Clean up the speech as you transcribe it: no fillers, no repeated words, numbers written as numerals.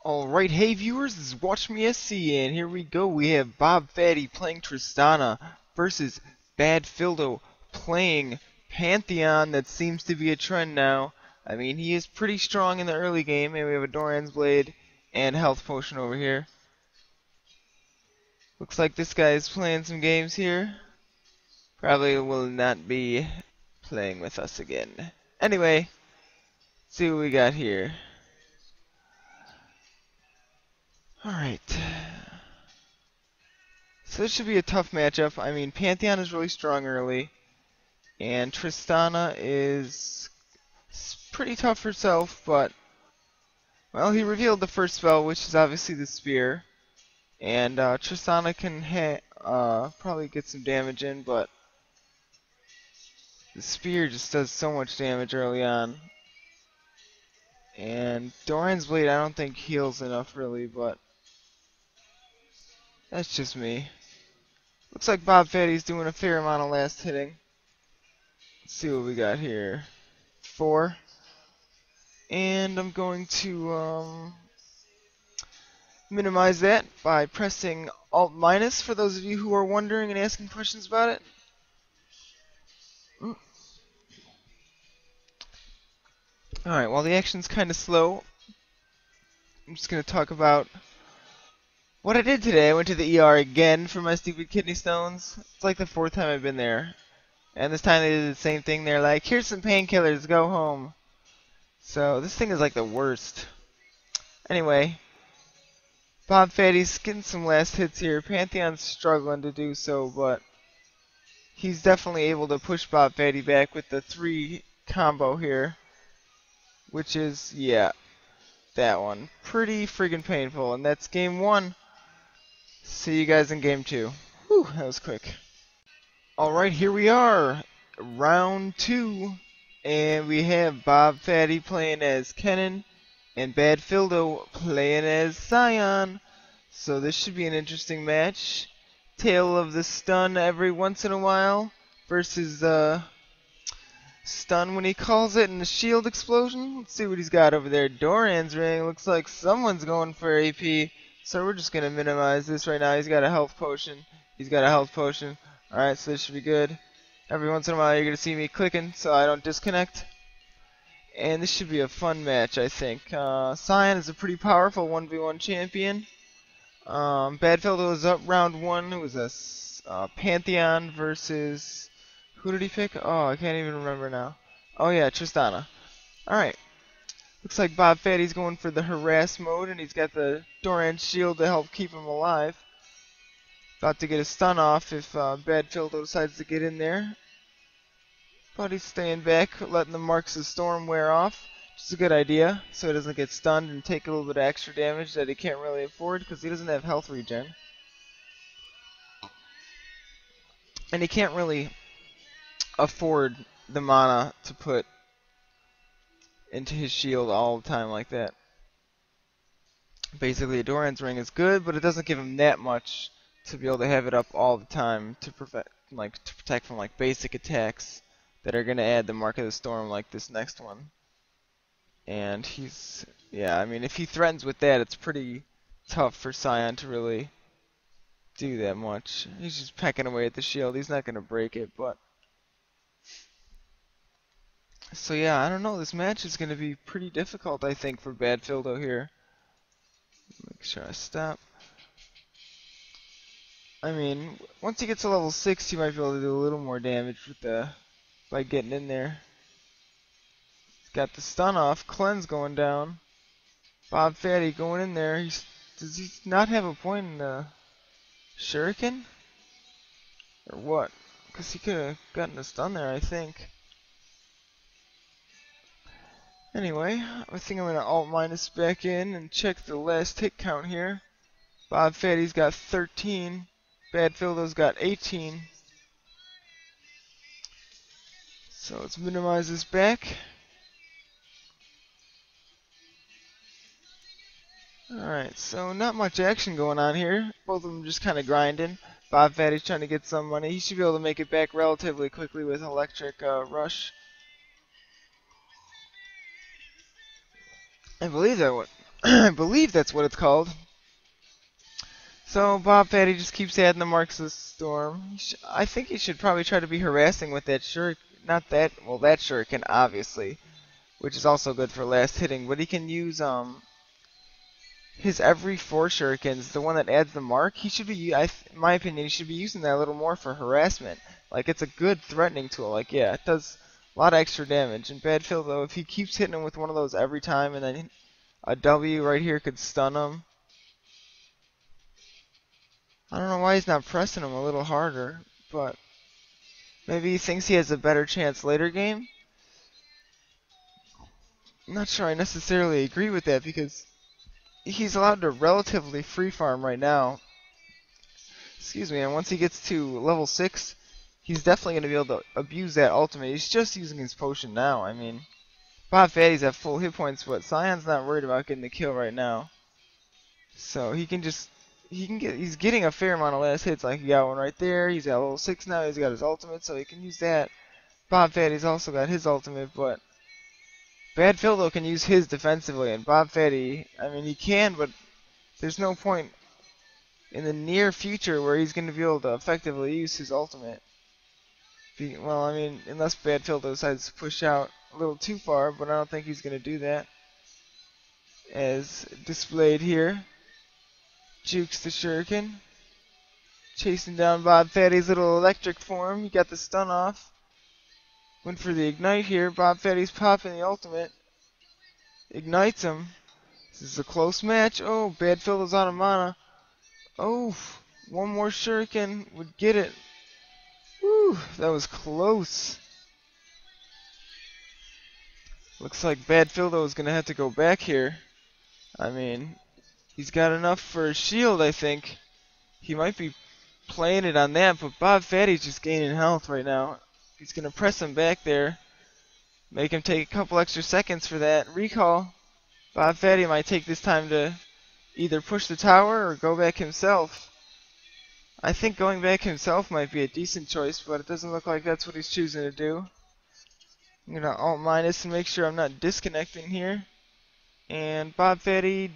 Alright, hey viewers, this is Watch Me SC, and here we go. We have Bobfatty playing Tristana versus BadPhildo playing Pantheon. That seems to be a trend now. I mean, he is pretty strong in the early game, and we have a Doran's Blade and Health Potion over here. Looks like this guy is playing some games here. Probably will not be playing with us again. Anyway, let's see what we got here. Alright. So this should be a tough matchup. I mean, Pantheon is really strong early, and Tristana is pretty tough herself, but, well, he revealed the first spell, which is obviously the Spear, and Tristana can probably get some damage in, but the Spear just does so much damage early on. And Doran's Blade I don't think heals enough really, but that's just me. Looks like Bobfatty's doing a fair amount of last hitting. Let's see what we got here. 4. And I'm going to minimize that by pressing Alt minus for those of you who are wondering and asking questions about it. Alright, while the action's kind of slow, I'm just going to talk about what I did today. I went to the ER again for my stupid kidney stones. It's like the 4th time I've been there. And this time they did the same thing. They're like, here's some painkillers, go home. So this thing is like the worst. Anyway, Bobfatty's getting some last hits here. Pantheon's struggling to do so, but he's definitely able to push Bobfatty back with the 3 combo here. Which is, yeah, that one. Pretty friggin' painful. And that's game 1. See you guys in game 2. Whew, that was quick. Alright, here we are. Round 2. And we have Bobfatty playing as Kennen and BadPhildo playing as Scion. So this should be an interesting match. Tale of the stun every once in a while versus stun when he calls it and the shield explosion. Let's see what he's got over there. Doran's ring. Looks like someone's going for AP. So we're just going to minimize this right now. He's got a health potion. He's got a health potion. Alright, so this should be good. Every once in a while you're going to see me clicking so I don't disconnect. And this should be a fun match, I think. Scion is a pretty powerful 1v1 champion. BadPhildo is up round 1. It was a Pantheon versus... Who did he pick? Oh, I can't even remember now. Oh yeah, Tristana. Alright. Looks like Bobfatty's going for the harass mode, and he's got the Doran shield to help keep him alive. About to get a stun off if BadPhildo decides to get in there. But he's staying back, letting the Marks of Storm wear off. Which is a good idea, so he doesn't get stunned and take a little bit of extra damage that he can't really afford, because he doesn't have health regen. And he can't really afford the mana to put into his shield all the time like that. Basically, a Doran's ring is good, but it doesn't give him that much to be able to have it up all the time to protect from like basic attacks that are going to add the Mark of the Storm like this next one. And he's, yeah, I mean, if he threatens with that, it's pretty tough for Scion to really do that much. He's just pecking away at the shield. He's not going to break it, but so yeah, I don't know. This match is going to be pretty difficult, I think, for BadPhildo here. Make sure I stop. I mean, once he gets to level 6, he might be able to do a little more damage with by getting in there. He's got the stun off. Cleanse going down. Bobfatty going in there. Does he not have a point in the Shuriken? Or what? Because he could have gotten a stun there, I think. Anyway, I think I'm going to Alt minus back in and check the last hit count here. Bobfatty's got 13. BadPhildo's got 18. So let's minimize this back. Alright, so not much action going on here. Both of them just kind of grinding. Bobfatty's trying to get some money. He should be able to make it back relatively quickly with Electric Rush. I believe that I believe that's what it's called. So Bobfatty just keeps adding the marks of the storm. I think he should probably try to be harassing with that shuriken. Not that, well, that shuriken obviously, which is also good for last hitting. But he can use his every 4 shurikens, the one that adds the mark. He should be, in my opinion, he should be using that a little more for harassment. Like, it's a good threatening tool. Like, yeah, it does a lot of extra damage. And BadPhildo, if he keeps hitting him with one of those every time, and then a W right here could stun him. I don't know why he's not pressing him a little harder, but maybe he thinks he has a better chance later game. I'm not sure I necessarily agree with that because he's allowed to relatively free farm right now. Excuse me, and once he gets to level 6, he's definitely going to be able to abuse that ultimate. He's just using his potion now. I mean, Bobfatty's at full hit points, but Scion's not worried about getting the kill right now. So he's getting a fair amount of last hits. Like, he got one right there. He's at level 6 now. He's got his ultimate, so he can use that. Bobfatty's also got his ultimate, but BadPhildo can use his defensively, and Bobfatty, I mean, he can, but there's no point in the near future where he's going to be able to effectively use his ultimate. Well, I mean, unless BadPhildo decides to push out a little too far, but I don't think he's going to do that. As displayed here, jukes the shuriken, chasing down Bobfatty's little electric form. He got the stun off. Went for the ignite here. Bobfatty's popping the ultimate. Ignites him. This is a close match. Oh, BadPhildo's out of mana. Oh, one more shuriken would get it. Whew, that was close. Looks like BadPhildo is going to have to go back here. I mean, he's got enough for a shield, I think. He might be playing it on that, but Bobfatty's just gaining health right now. He's going to press him back there. Make him take a couple extra seconds for that recall. Bobfatty might take this time to either push the tower or go back himself. I think going back himself might be a decent choice, but it doesn't look like that's what he's choosing to do. I'm going to Alt-minus and make sure I'm not disconnecting here. And Bobfatty